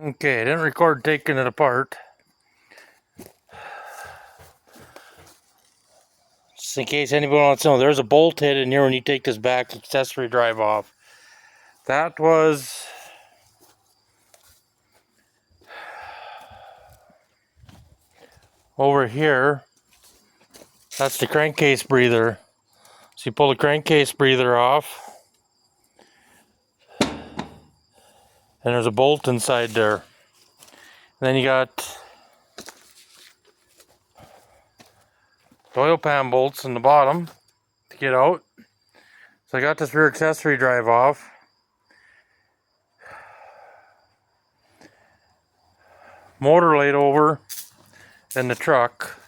Okay, I didn't record taking it apart. Just in case anybody wants to know, there's a bolt head in here when you take this back accessory drive off. That was over here. That's the crankcase breather. So you pull the crankcase breather off, and there's a bolt inside there. And then you got the oil pan bolts in the bottom to get out. So I got this rear accessory drive off. Motor laid over in the truck.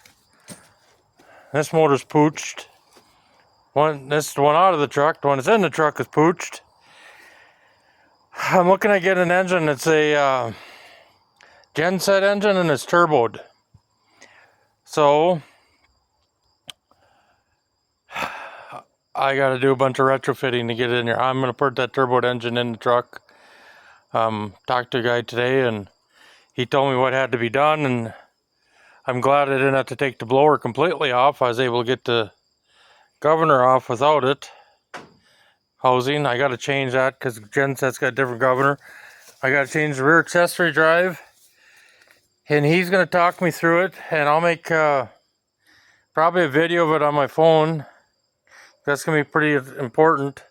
This motor's pooched. This is the one out of the truck. The one that's in the truck is pooched. I'm looking at getting an engine. It's a genset engine and it's turboed. So I got to do a bunch of retrofitting to get it in here. I'm going to put that turboed engine in the truck. Talked to a guy today and he told me what had to be done, and I'm glad I didn't have to take the blower completely off. I was able to get the governor off without it. Housing, I got to change that because genset's got a different governor. I got to change the rear accessory drive, and he's going to talk me through it, and I'll make probably a video of it on my phone. That's going to be pretty important.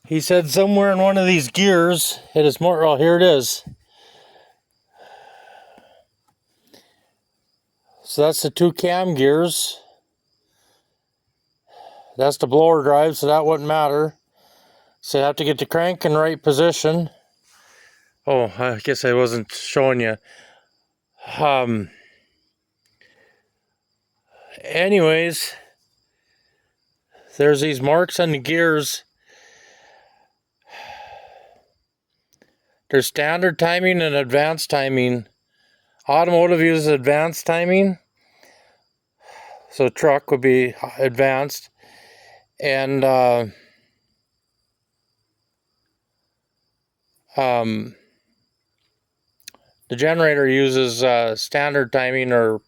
He said somewhere in one of these gears, it is more, oh, here it is. So that's the 2 cam gears. That's the blower drive, so that wouldn't matter. So you have to get the crank in the right position. Oh, I guess I wasn't showing you. Anyways, there's these marks on the gears. There's standard timing and advanced timing. Automotive uses advanced timing. So truck would be advanced. And the generator uses standard timing or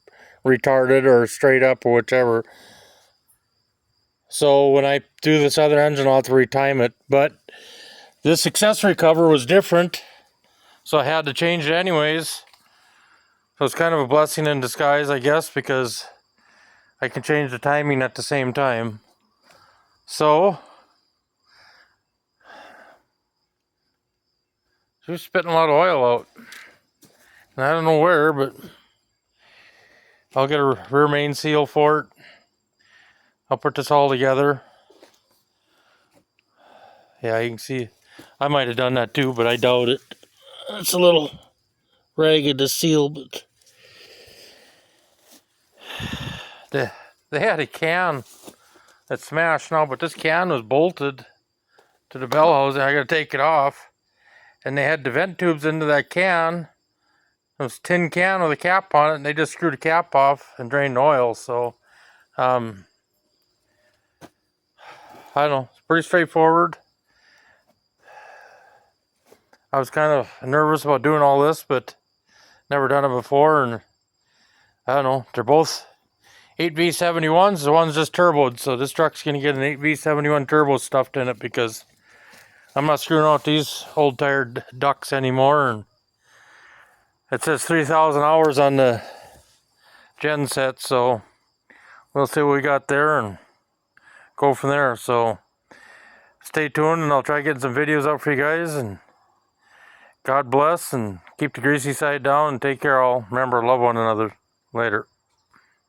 retarded or straight up or whichever. So when I do this other engine, I'll have to retime it. But this accessory cover was different, so I had to change it anyways. So it's kind of a blessing in disguise, I guess, because I can change the timing at the same time. So she was spitting a lot of oil out. And I don't know where, but I'll get a rear main seal for it. I'll put this all together. Yeah, you can see I might have done that too, but I doubt it. It's a little ragged to seal, but they had a can that's smashed now, but this can was bolted to the bell housing. I gotta take it off. And they had the vent tubes into that can. It was a tin can with a cap on it, and they just screwed the cap off and drained the oil. So I don't know, it's pretty straightforward. I was kind of nervous about doing all this, but never done it before, and I don't know, they're both 8V71s, the one's just turboed, so this truck's going to get an 8V71 turbo stuffed in it because I'm not screwing out these old tired ducks anymore. And it says 3,000 hours on the gen set, so we'll see what we got there and go from there. So stay tuned, and I'll try getting some videos up for you guys, and God bless, and keep the greasy side down, and take care all. Remember, love one another. Later.